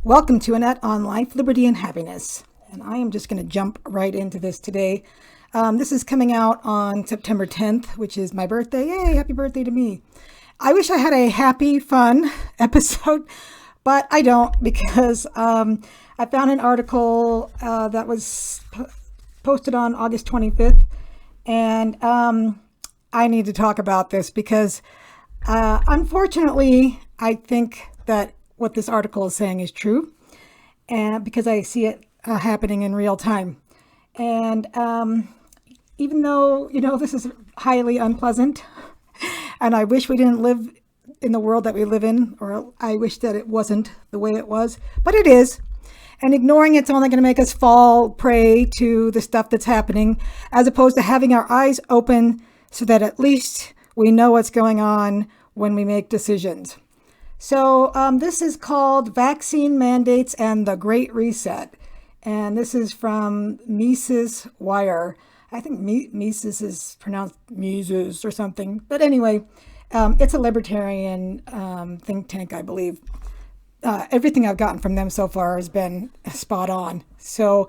Welcome to Annette on Life, Liberty, and Happiness. And I am just going to jump right into this today. This is coming out on September 10th, which is my birthday. Yay, happy birthday to me. I wish I had a happy, fun episode, but I don't because I found an article that was posted on August 25th. And I need to talk about this because unfortunately, I think that what this article is saying is true, and because I see it happening in real time. And even though, this is highly unpleasant, and I wish we didn't live in the world that we live in, or I wish that it wasn't the way it was, but it is. And ignoring it's only going to make us fall prey to the stuff that's happening, as opposed to having our eyes open so that at least we know what's going on when we make decisions. So this is called Vaccine Mandates and the Great Reset. And this is from Mises Wire. I think Mises is pronounced Mises or something. But anyway, it's a libertarian think tank, I believe. Everything I've gotten from them so far has been spot on. So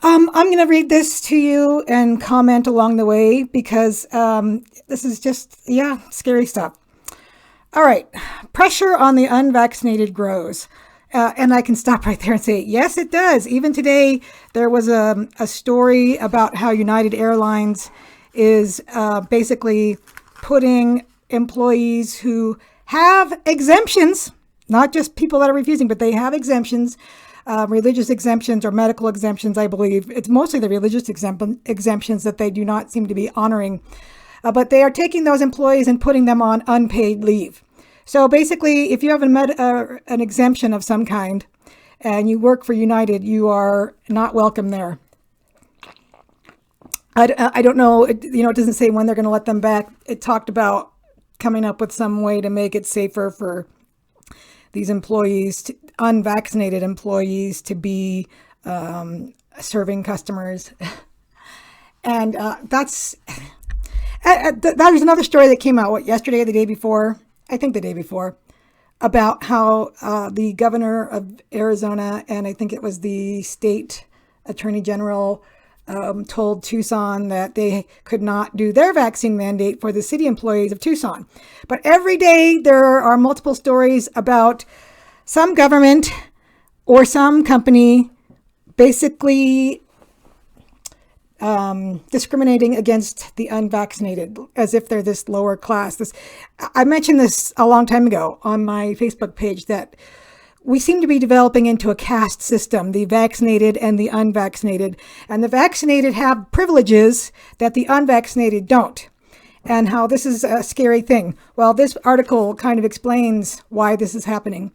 I'm going to read this to you and comment along the way because this is just, scary stuff. All right. Pressure on the unvaccinated grows. And I can stop right there and say, yes, it does. Even today, there was a story about how United Airlines is basically putting employees who have exemptions, not just people that are refusing, but they have exemptions, religious exemptions or medical exemptions, I believe. It's mostly the religious exemptions that they do not seem to be honoring. But they are taking those employees and putting them on unpaid leave. So basically, if you have an exemption of some kind and you work for United, you are not welcome there. I don't know, it doesn't say when they're going to let them back. It talked about coming up with some way to make it safer for these employees, unvaccinated employees, to be serving customers. And that was another story that came out, yesterday or the day before? I think the day before, about how the governor of Arizona, and I think it was the state attorney general, told Tucson that they could not do their vaccine mandate for the city employees of Tucson. But every day there are multiple stories about some government or some company basically discriminating against the unvaccinated as if they're this lower class. I mentioned this a long time ago on my Facebook page that we seem to be developing into a caste system, the vaccinated and the unvaccinated. And the vaccinated have privileges that the unvaccinated don't. And how this is a scary thing. Well, this article kind of explains why this is happening.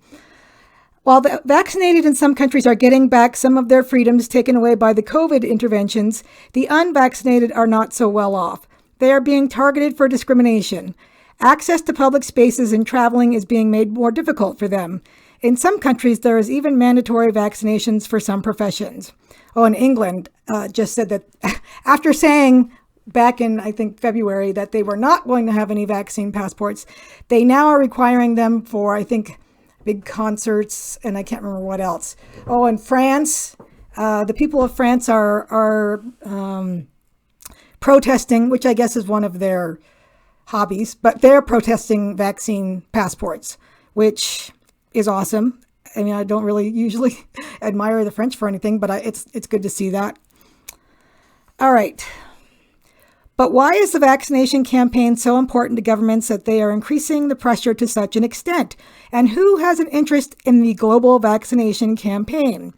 While the vaccinated in some countries are getting back some of their freedoms taken away by the COVID interventions, the unvaccinated are not so well off. They are being targeted for discrimination. Access to public spaces and traveling is being made more difficult for them. In some countries, there is even mandatory vaccinations for some professions. And England just said that after saying back in, I think, February that they were not going to have any vaccine passports, they now are requiring them for, I think, big concerts, and I can't remember what else. In France, the people of France are protesting, which I guess is one of their hobbies, but they're protesting vaccine passports, which is awesome. I mean, I don't really usually admire the French for anything, but it's good to see that. All right. But why is the vaccination campaign so important to governments that they are increasing the pressure to such an extent? And who has an interest in the global vaccination campaign?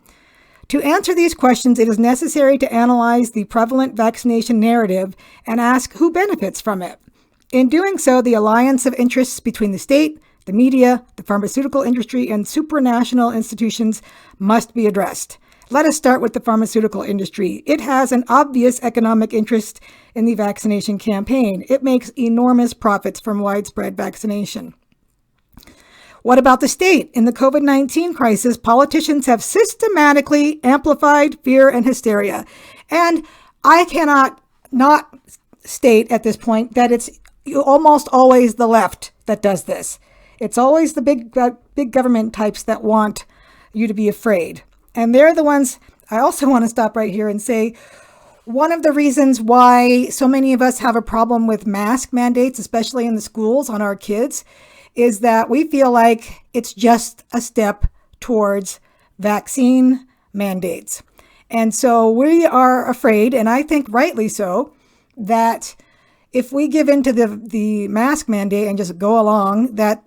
To answer these questions, it is necessary to analyze the prevalent vaccination narrative and ask who benefits from it. In doing so, the alliance of interests between the state, the media, the pharmaceutical industry, and supranational institutions must be addressed. Let us start with the pharmaceutical industry. It has an obvious economic interest in the vaccination campaign. It makes enormous profits from widespread vaccination. What about the state? In the COVID-19 crisis, politicians have systematically amplified fear and hysteria. And I cannot not state at this point that it's almost always the left that does this. It's always the big government types that want you to be afraid. And they're the ones, I also want to stop right here and say, one of the reasons why so many of us have a problem with mask mandates, especially in the schools on our kids, is that we feel like it's just a step towards vaccine mandates. And so we are afraid, and I think rightly so, that if we give in to the mask mandate and just go along, that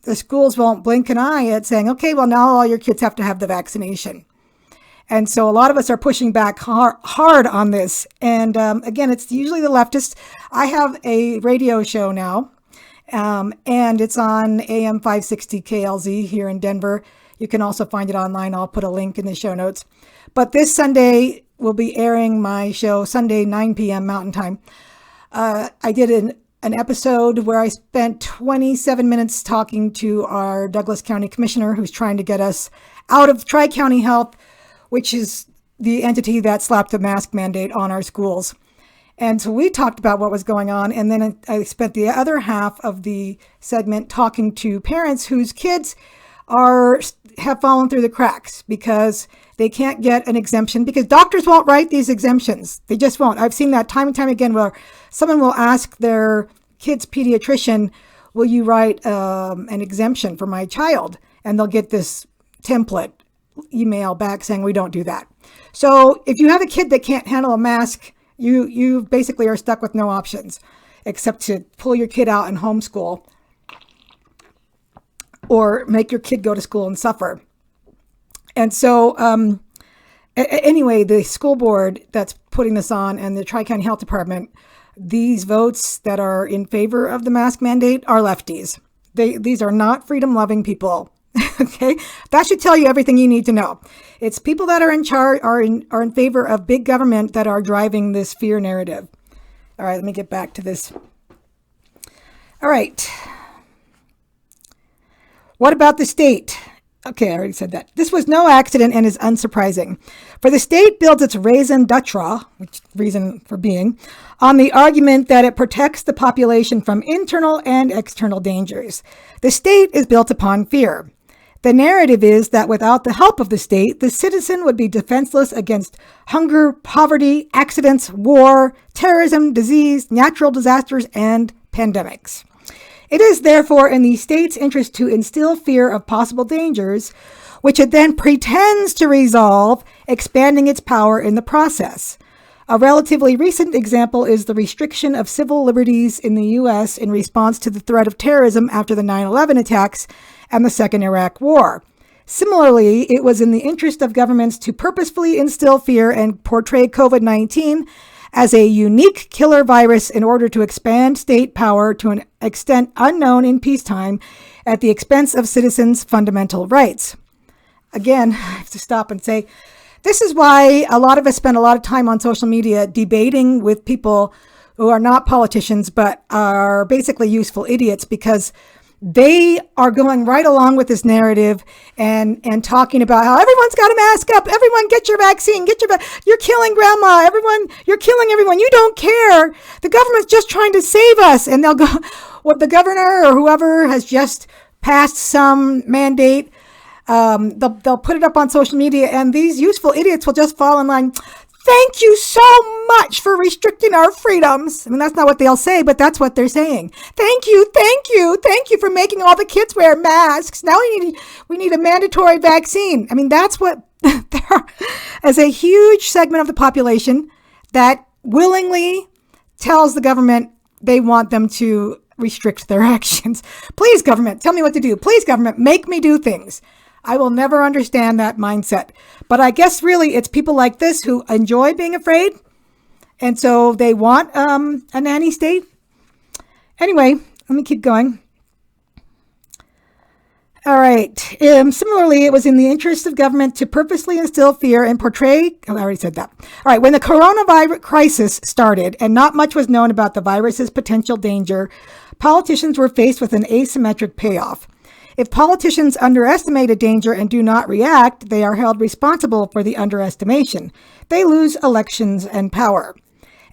the schools won't blink an eye at saying, okay, well, now all your kids have to have the vaccination. And so a lot of us are pushing back hard on this. And again, it's usually the leftists. I have a radio show now, and it's on AM 560 KLZ here in Denver. You can also find it online. I'll put a link in the show notes. But this Sunday, we'll be airing my show, Sunday, 9 p.m. Mountain Time. I did an episode where I spent 27 minutes talking to our Douglas County Commissioner, who's trying to get us out of Tri-County Health, which is the entity that slapped the mask mandate on our schools. And so we talked about what was going on. And then I spent the other half of the segment talking to parents whose kids have fallen through the cracks because they can't get an exemption because doctors won't write these exemptions. They just won't. I've seen that time and time again where someone will ask their kid's pediatrician, will you write an exemption for my child? And they'll get this template email back saying we don't do that. So if you have a kid that can't handle a mask, you basically are stuck with no options except to pull your kid out and homeschool or make your kid go to school and suffer. And so anyway, the school board that's putting this on and the Tri-County Health Department, these votes that are in favor of the mask mandate are lefties. These are not freedom-loving people. Okay, that should tell you everything you need to know. It's people that are in charge, are in favor of big government that are driving this fear narrative. All right, let me get back to this. All right. What about the state? Okay, I already said that. This was no accident and is unsurprising. For the state builds its raison d'etre, which reason for being, on the argument that it protects the population from internal and external dangers. The state is built upon fear. The narrative is that without the help of the state, the citizen would be defenseless against hunger, poverty, accidents, war, terrorism, disease, natural disasters, and pandemics. It is therefore in the state's interest to instill fear of possible dangers, which it then pretends to resolve, expanding its power in the process. A relatively recent example is the restriction of civil liberties in the U.S. in response to the threat of terrorism after the 9/11 attacks and the Second Iraq War. Similarly, it was in the interest of governments to purposefully instill fear and portray COVID-19 as a unique killer virus in order to expand state power to an extent unknown in peacetime at the expense of citizens' fundamental rights. Again, I have to stop and say, this is why a lot of us spend a lot of time on social media debating with people who are not politicians but are basically useful idiots, because they are going right along with this narrative and talking about how everyone's got to mask up. Everyone get your vaccine. You're killing grandma. You're killing everyone. You don't care. The government's just trying to save us. And they'll go, what the governor or whoever has just passed some mandate, they'll put it up on social media, and these useful idiots will just fall in line. Thank you so much for restricting our freedoms. I mean, that's not what they'll say, but that's what they're saying. Thank you for making all the kids wear masks. Now we need a mandatory vaccine. I mean, that's what there is, a huge segment of the population that willingly tells the government they want them to restrict their actions. Please, government, tell me what to do. Please, government, make me do things. I will never understand that mindset. But I guess really it's people like this who enjoy being afraid. And so they want a nanny state. Anyway, let me keep going. All right. Similarly, it was in the interest of government to purposely instill fear and portray. Oh, I already said that. All right. When the coronavirus crisis started and not much was known about the virus's potential danger, politicians were faced with an asymmetric payoff. If politicians underestimate a danger and do not react, they are held responsible for the underestimation. They lose elections and power.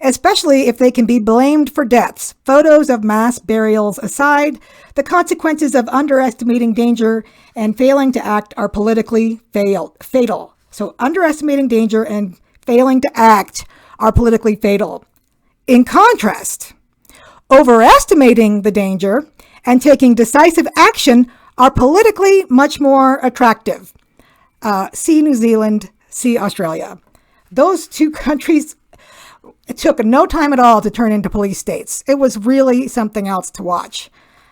especially if they can be blamed for deaths. Photos of mass burials aside, the consequences of underestimating danger and failing to act are politically fatal. So underestimating danger and failing to act are politically fatal. In contrast, overestimating the danger and taking decisive action are politically much more attractive. See New Zealand, see Australia. Those two countries, it took no time at all to turn into police states. It was really something else to watch.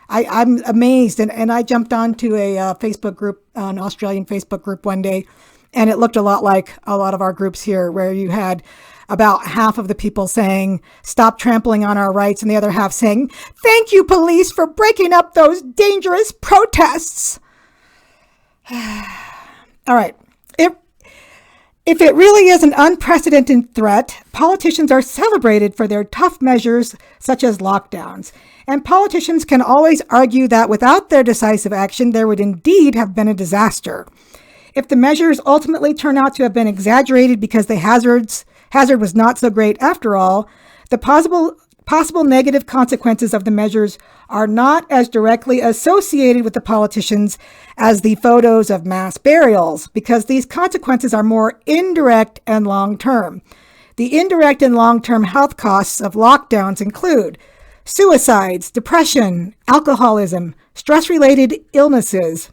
I'm amazed, and I jumped onto a Facebook group, an Australian Facebook group one day, and it looked a lot like a lot of our groups here, where you had about half of the people saying, stop trampling on our rights, and the other half saying, thank you, police, for breaking up those dangerous protests. All right. If it really is an unprecedented threat, politicians are celebrated for their tough measures, such as lockdowns. And politicians can always argue that without their decisive action, there would indeed have been a disaster. If the measures ultimately turn out to have been exaggerated because the hazard was not so great after all, the possible negative consequences of the measures are not as directly associated with the politicians as the photos of mass burials, because these consequences are more indirect and long-term. The indirect and long-term health costs of lockdowns include suicides, depression, alcoholism, stress-related illnesses,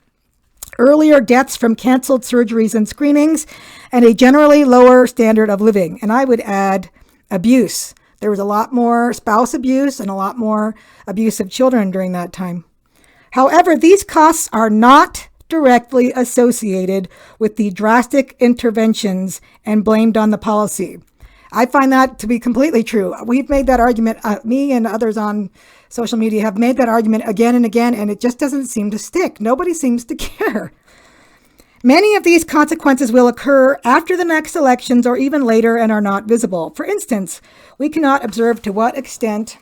earlier deaths from canceled surgeries and screenings, and a generally lower standard of living. And I would add abuse. There was a lot more spouse abuse and a lot more abuse of children during that time. However, these costs are not directly associated with the drastic interventions and blamed on the policy. I find that to be completely true. We've made that argument, me and others on social media have made that argument again and again, and it just doesn't seem to stick. Nobody seems to care. Many of these consequences will occur after the next elections or even later and are not visible. For instance, we cannot observe to what extent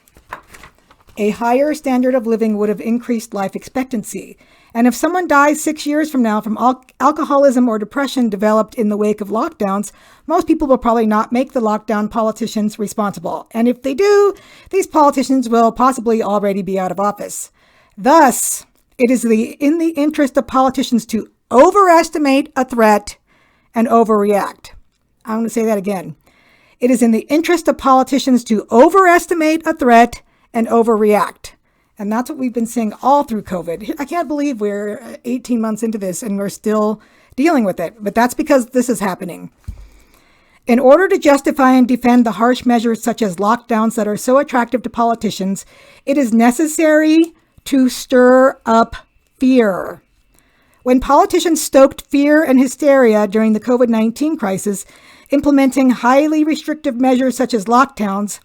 a higher standard of living would have increased life expectancy. And if someone dies 6 years from now from alcoholism or depression developed in the wake of lockdowns, most people will probably not make the lockdown politicians responsible. And if they do, these politicians will possibly already be out of office. Thus, it is in the interest of politicians to overestimate a threat and overreact. I'm going to say that again. It is in the interest of politicians to overestimate a threat and overreact. And that's what we've been seeing all through COVID. I can't believe we're 18 months into this and we're still dealing with it. But that's because this is happening. In order to justify and defend the harsh measures such as lockdowns that are so attractive to politicians, it is necessary to stir up fear. When politicians stoked fear and hysteria during the COVID-19 crisis, implementing highly restrictive measures such as lockdowns,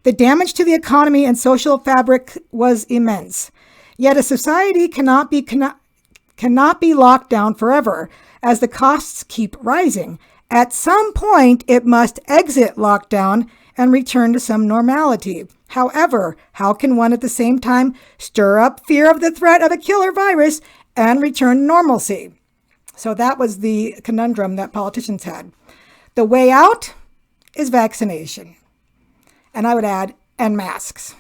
the damage to the economy and social fabric was immense. Yet a society cannot be locked down forever, as the costs keep rising. At some point, it must exit lockdown and return to some normality. However, how can one at the same time stir up fear of the threat of a killer virus and return to normalcy? So that was the conundrum that politicians had. The way out is vaccination. And I would add, and masks.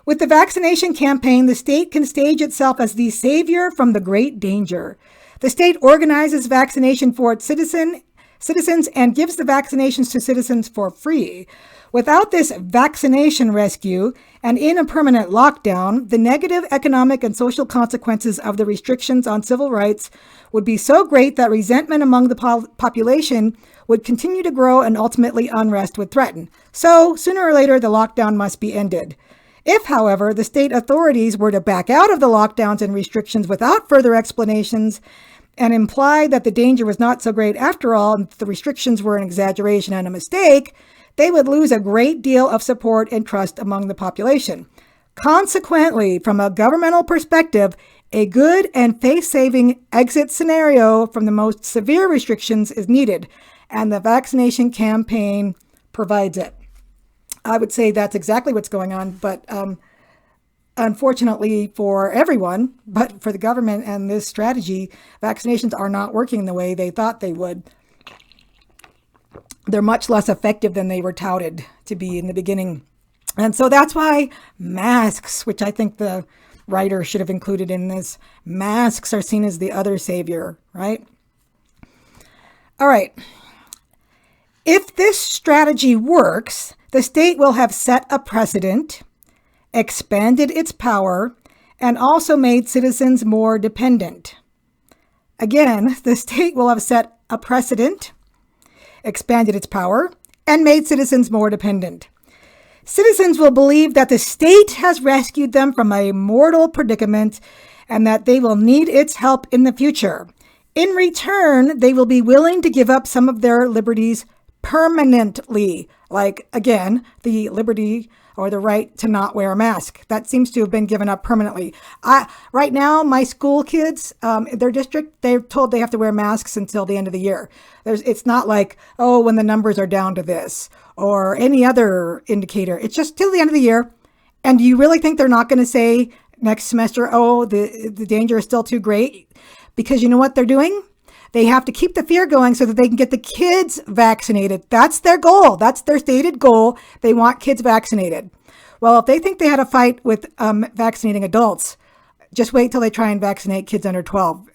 With the vaccination campaign, the state can stage itself as the savior from the great danger. The state organizes vaccination for its citizens and gives the vaccinations to citizens for free. Without this vaccination rescue and in a permanent lockdown, the negative economic and social consequences of the restrictions on civil rights would be so great that resentment among the population would continue to grow and ultimately unrest would threaten. So, sooner or later, the lockdown must be ended. If, however, the state authorities were to back out of the lockdowns and restrictions without further explanations and imply that the danger was not so great after all and the restrictions were an exaggeration and a mistake, they would lose a great deal of support and trust among the population. Consequently, from a governmental perspective, a good and face-saving exit scenario from the most severe restrictions is needed, and the vaccination campaign provides it. I would say that's exactly what's going on, but unfortunately for everyone, but for the government and this strategy, vaccinations are not working the way they thought they would. They're much less effective than they were touted to be in the beginning. And so that's why masks, which I think the writer should have included in this, masks are seen as the other savior, right? All right. If this strategy works, the state will have set a precedent, expanded its power, and also made citizens more dependent. Again, the state will have set a precedent, expanded its power, and made citizens more dependent. Citizens will believe that the state has rescued them from a mortal predicament and that they will need its help in the future. In return, they will be willing to give up some of their liberties permanently, like, again, the liberty or the right to not wear a mask. That seems to have been given up permanently. Right now, my school kids, their district, they're told they have to wear masks until the end of the year. It's not like, oh, when the numbers are down to this or any other indicator. It's just till the end of the year. And do you really think they're not going to say next semester, oh, the danger is still too great? Because you know what they're doing? They have to keep the fear going so that they can get the kids vaccinated. That's their goal. That's their stated goal. They want kids vaccinated. Well, if they think they had a fight with vaccinating adults, just wait till they try and vaccinate kids under 12.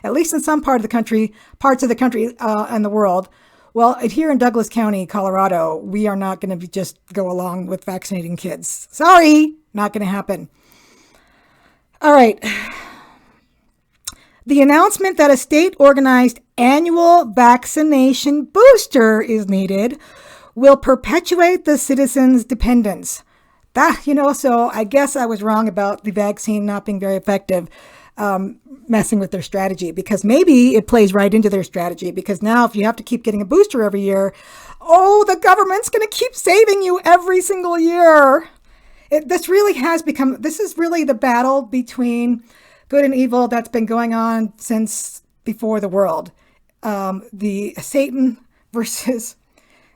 At least in some parts of the country and the world. Well, here in Douglas County, Colorado, we are not going to just go along with vaccinating kids. Sorry, not going to happen. All right. The announcement that a state-organized annual vaccination booster is needed will perpetuate the citizens' dependence. So I guess I was wrong about the vaccine not being very effective, messing with their strategy, because maybe it plays right into their strategy, because now if you have to keep getting a booster every year, oh, the government's going to keep saving you every single year. This is really the battle between good and evil that's been going on since before the world. The Satan versus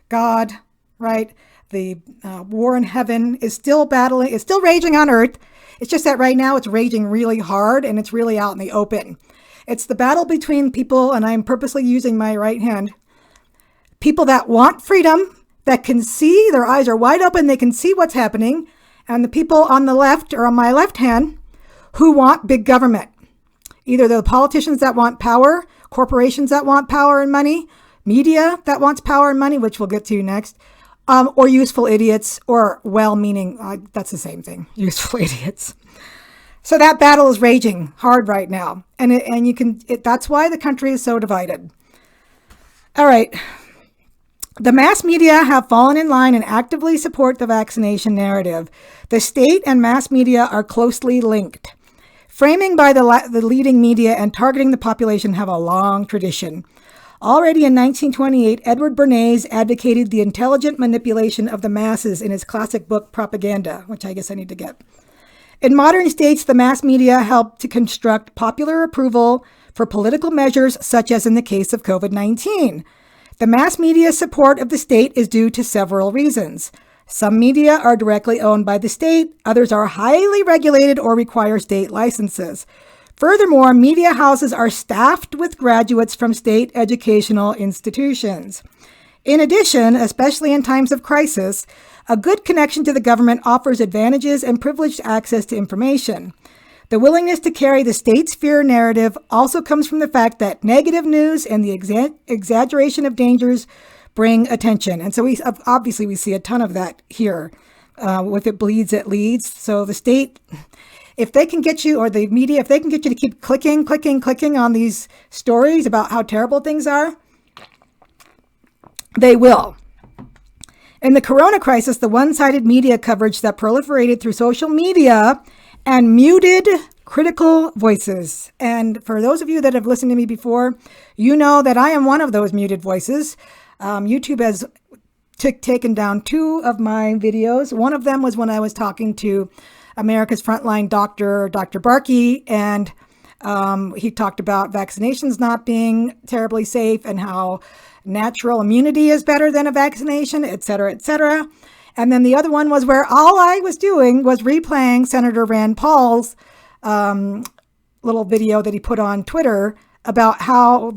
God, right? The war in heaven is still raging on earth. It's just that right now it's raging really hard and it's really out in the open. It's the battle between people, and I'm purposely using my right hand, people that want freedom, that can see, their eyes are wide open, they can see what's happening, and the people on the left, or on my left hand, who want big government. Either the politicians that want power, corporations that want power and money, media that wants power and money, which we'll get to next, or useful idiots, or well-meaning, that's the same thing, useful idiots. So that battle is raging hard right now. That's why the country is so divided. All right. The mass media have fallen in line and actively support the vaccination narrative. The state and mass media are closely linked. Framing by the leading media and targeting the population have a long tradition. Already in 1928, Edward Bernays advocated the intelligent manipulation of the masses in his classic book, Propaganda, which I guess I need to get. In modern states, the mass media helped to construct popular approval for political measures, such as in the case of COVID-19. The mass media support of the state is due to several reasons. Some media are directly owned by the state, others are highly regulated or require state licenses. Furthermore, media houses are staffed with graduates from state educational institutions. In addition, especially in times of crisis, a good connection to the government offers advantages and privileged access to information. The willingness to carry the state's fear narrative also comes from the fact that negative news and the exaggeration of dangers bring attention. And so we see a ton of that here. If it bleeds, it leads. So the state, if they can get you, or the media, if they can get you to keep clicking on these stories about how terrible things are, they will. In the corona crisis, the one-sided media coverage that proliferated through social media and muted critical voices. And for those of you that have listened to me before, you know that I am one of those muted voices. YouTube has taken down 2 of my videos. One of them was when I was talking to America's Frontline Doctor, Dr. Barkey, and he talked about vaccinations not being terribly safe and how natural immunity is better than a vaccination, et cetera, et cetera. And then the other one was where all I was doing was replaying Senator Rand Paul's little video that he put on Twitter about how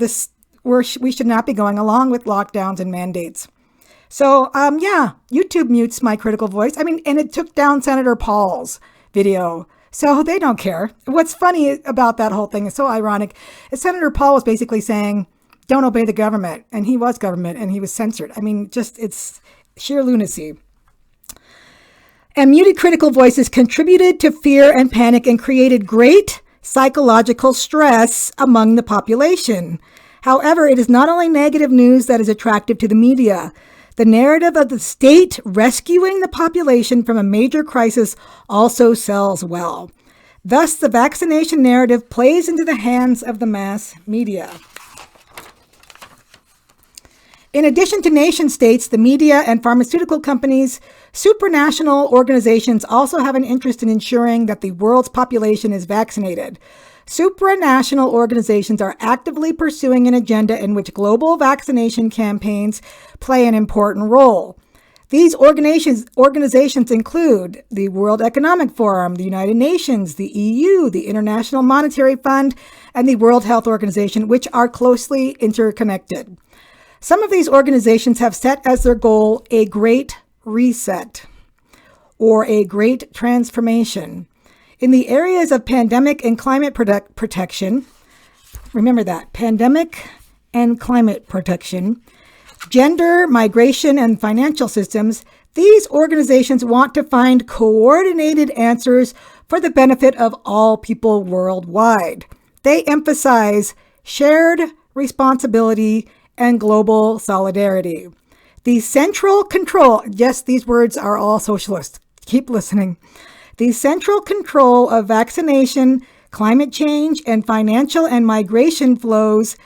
we should not be going along with lockdowns and mandates. So, yeah, YouTube mutes my critical voice. I mean, and it took down Senator Paul's video. So they don't care. What's funny about that whole thing is so ironic. Is Senator Paul was basically saying, don't obey the government. And he was government and he was censored. I mean, just it's sheer lunacy. And muted critical voices contributed to fear and panic and created great psychological stress among the population. However, it is not only negative news that is attractive to the media. The narrative of the state rescuing the population from a major crisis also sells well. Thus, the vaccination narrative plays into the hands of the mass media. In addition to nation states, the media and pharmaceutical companies, supranational organizations also have an interest in ensuring that the world's population is vaccinated. Supranational organizations are actively pursuing an agenda in which global vaccination campaigns play an important role. These organizations include the World Economic Forum, the United Nations, the EU, the International Monetary Fund, and the World Health Organization, which are closely interconnected. Some of these organizations have set as their goal a great reset or a great transformation. In the areas of pandemic and climate protection, remember that, pandemic and climate protection, gender, migration, and financial systems, these organizations want to find coordinated answers for the benefit of all people worldwide. They emphasize shared responsibility and global solidarity. The central control, yes, these words are all socialist. Keep listening. The central control of vaccination, climate change, and financial and migration flows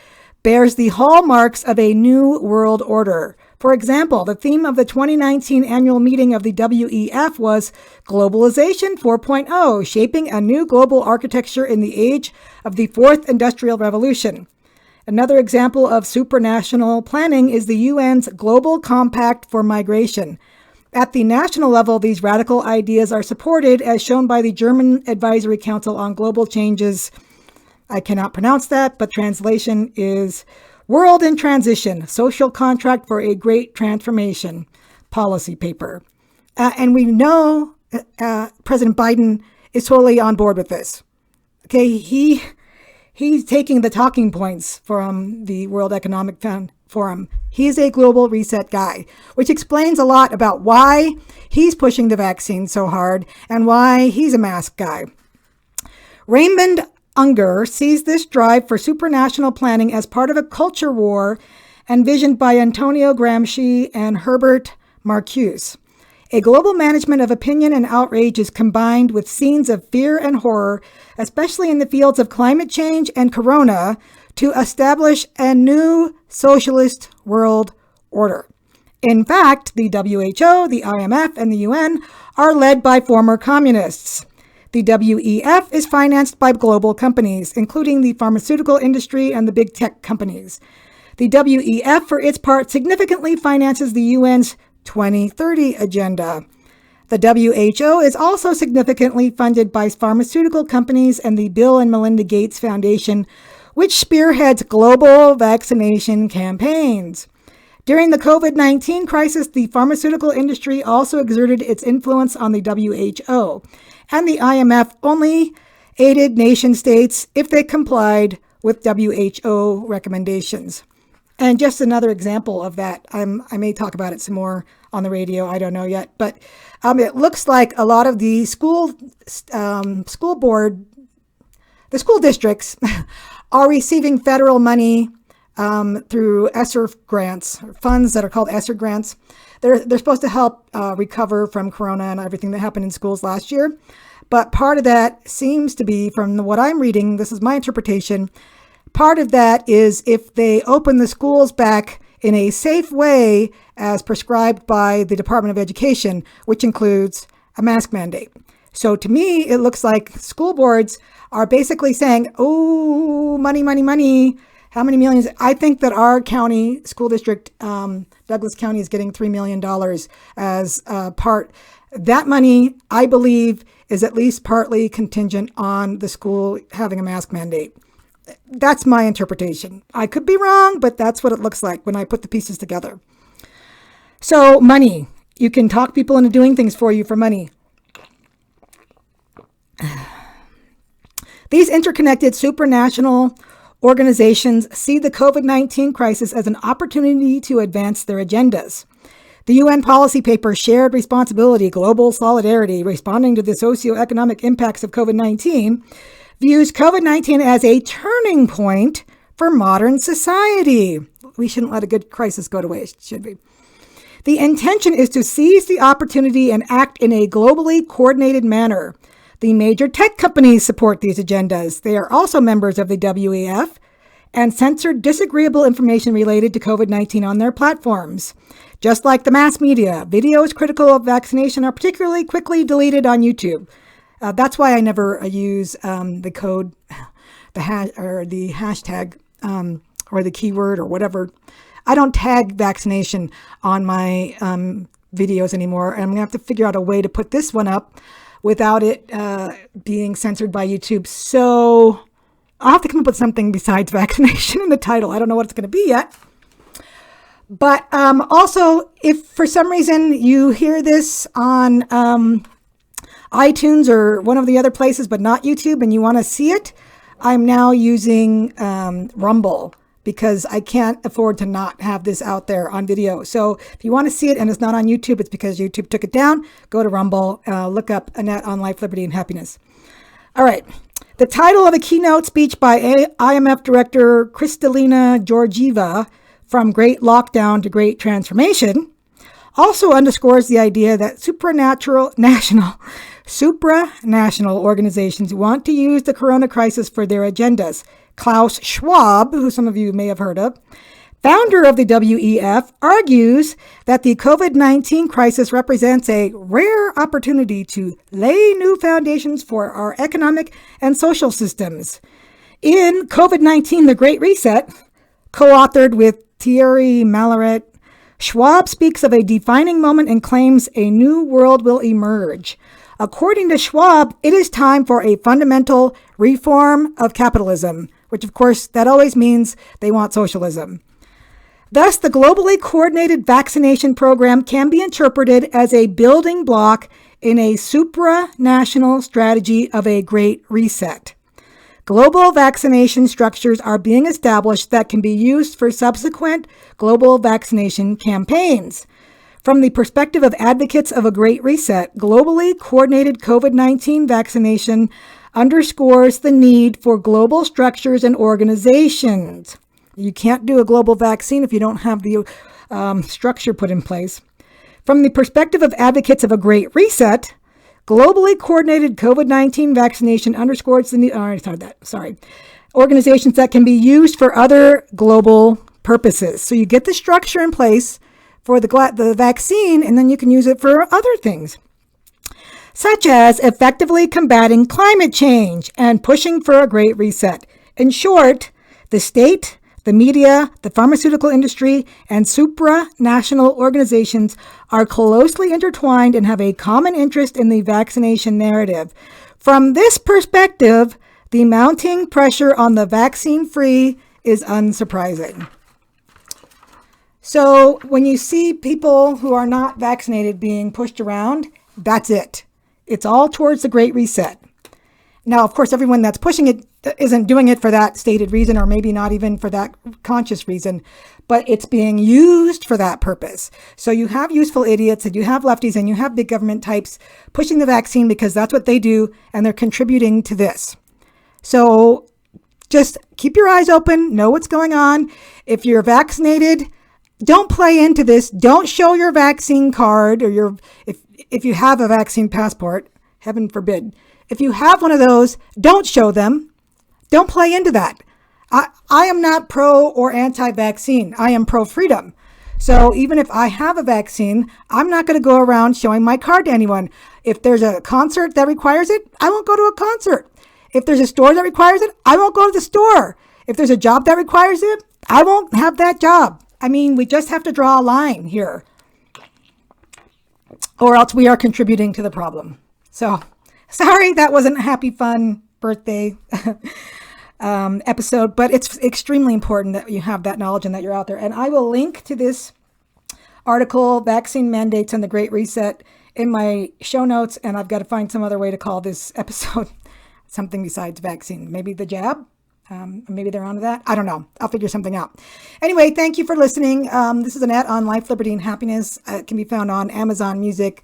bears the hallmarks of a new world order. For example, the theme of the 2019 annual meeting of the WEF was Globalization 4.0, shaping a new global architecture in the age of the fourth industrial revolution. Another example of supranational planning is the UN's Global Compact for Migration. At the national level, these radical ideas are supported, as shown by the German Advisory Council on Global Changes. I cannot pronounce that, but translation is World in Transition, Social Contract for a Great Transformation policy paper. And we know President Biden is totally on board with this. Okay, he's taking the talking points from the World Economic Forum. He's a global reset guy, which explains a lot about why he's pushing the vaccine so hard and why he's a mask guy. Raymond Unger sees this drive for supranational planning as part of a culture war envisioned by Antonio Gramsci and Herbert Marcuse. A global management of opinion and outrage is combined with scenes of fear and horror, especially in the fields of climate change and corona, to establish a new socialist world order. In fact, the WHO, the IMF, and the UN are led by former communists. The WEF is financed by global companies, including the pharmaceutical industry and the big tech companies. The WEF, for its part, significantly finances the UN's 2030 agenda. The WHO is also significantly funded by pharmaceutical companies and the Bill and Melinda Gates Foundation, which spearheads global vaccination campaigns. During the COVID-19 crisis, the pharmaceutical industry also exerted its influence on the WHO, and the IMF only aided nation states if they complied with WHO recommendations. And just another example of that, I may talk about it some more on the radio, I don't know yet, but it looks like a lot of the school districts are receiving federal money through ESSER grants, funds that are called ESSER grants. They're supposed to help recover from corona and everything that happened in schools last year. But part of that seems to be, from what I'm reading, this is my interpretation, part of that is if they open the schools back in a safe way as prescribed by the Department of Education, which includes a mask mandate. So to me, it looks like school boards are basically saying, oh, money, money, money. How many millions? I think that our county school district, Douglas County, is getting $3 million as part. That money, I believe, is at least partly contingent on the school having a mask mandate. That's my interpretation. I could be wrong, but that's what it looks like when I put the pieces together. So money. You can talk people into doing things for you for money. These interconnected supranational organizations see the COVID-19 crisis as an opportunity to advance their agendas. The UN policy paper Shared Responsibility, Global Solidarity, Responding to the Socioeconomic Impacts of COVID-19, views COVID-19 as a turning point for modern society. We shouldn't let a good crisis go to waste, should we? The intention is to seize the opportunity and act in a globally coordinated manner. The major tech companies support these agendas. They are also members of the WEF and censor disagreeable information related to COVID-19 on their platforms. Just like the mass media, videos critical of vaccination are particularly quickly deleted on YouTube. That's why I never use the code, the hashtag, or the keyword or whatever. I don't tag vaccination on my videos anymore. And I'm going to have to figure out a way to put this one up without it being censored by YouTube. So I'll have to come up with something besides vaccination in the title. I don't know what it's going to be yet. But also, if for some reason you hear this on iTunes or one of the other places, but not YouTube, and you want to see it, I'm now using Rumble because I can't afford to not have this out there on video. So if you want to see it and it's not on YouTube, it's because YouTube took it down. Go to Rumble, look up Annette on Life, Liberty, and Happiness. All right. The title of a keynote speech by IMF Director Kristalina Georgieva, From Great Lockdown to Great Transformation, also underscores the idea that supranational organizations want to use the corona crisis for their agendas. Klaus Schwab, who some of you may have heard of, founder of the WEF, argues that the COVID-19 crisis represents a rare opportunity to lay new foundations for our economic and social systems. In COVID-19, The Great Reset, co-authored with Thierry Malaret, Schwab speaks of a defining moment and claims a new world will emerge. According to Schwab, it is time for a fundamental reform of capitalism, which of course that always means they want socialism. Thus, the globally coordinated vaccination program can be interpreted as a building block in a supranational strategy of a great reset. Global vaccination structures are being established that can be used for subsequent global vaccination campaigns. From the perspective of advocates of a great reset, globally coordinated COVID-19 vaccination underscores the need for global structures and organizations. You can't do a global vaccine if you don't have the structure put in place. From the perspective of advocates of a great reset, globally coordinated COVID-19 vaccination underscores the need. Organizations that can be used for other global purposes. So you get the structure in place for the vaccine, and then you can use it for other things, such as effectively combating climate change and pushing for a great reset. In short, the state, the media, the pharmaceutical industry, and supranational organizations are closely intertwined and have a common interest in the vaccination narrative. From this perspective, the mounting pressure on the vaccine-free is unsurprising. So when you see people who are not vaccinated being pushed around, that's it. It's all towards the Great Reset. Now, of course, everyone that's pushing it isn't doing it for that stated reason, or maybe not even for that conscious reason, but it's being used for that purpose. So you have useful idiots, and you have lefties, and you have big government types pushing the vaccine because that's what they do, and they're contributing to this. So just keep your eyes open, know what's going on. If you're vaccinated, don't play into this. Don't show your vaccine card or if you have a vaccine passport, heaven forbid. If you have one of those, don't show them. Don't play into that. I am not pro or anti-vaccine. I am pro-freedom. So even if I have a vaccine, I'm not going to go around showing my card to anyone. If there's a concert that requires it, I won't go to a concert. If there's a store that requires it, I won't go to the store. If there's a job that requires it, I won't have that job. I mean, we just have to draw a line here, or else we are contributing to the problem. So, sorry, that wasn't a happy, fun birthday episode, but it's extremely important that you have that knowledge and that you're out there. And I will link to this article, Vaccine Mandates and the Great Reset, in my show notes, and I've got to find some other way to call this episode something besides vaccine. Maybe the jab? Maybe they're onto that. I don't know. I'll figure something out. Anyway, thank you for listening. This is Annette on Life, Liberty, and Happiness. It can be found on Amazon Music,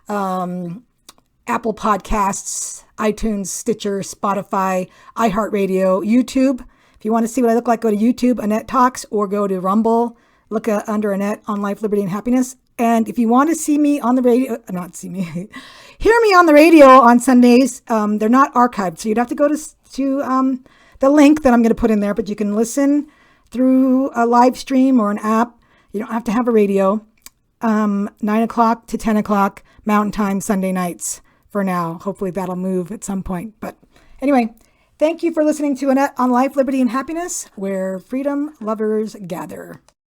Apple Podcasts, iTunes, Stitcher, Spotify, iHeartRadio, YouTube. If you want to see what I look like, go to YouTube, Annette Talks, or go to Rumble. Look under Annette on Life, Liberty, and Happiness. And if you want to see me on the radio, hear me on the radio on Sundays, they're not archived. So you'd have to go to the link that I'm going to put in there, but you can listen through a live stream or an app. You don't have to have a radio. 9 o'clock to 10 o'clock Mountain Time, Sunday nights for now. Hopefully that'll move at some point. But anyway, thank you for listening to Annette on Life, Liberty, and Happiness, where freedom lovers gather.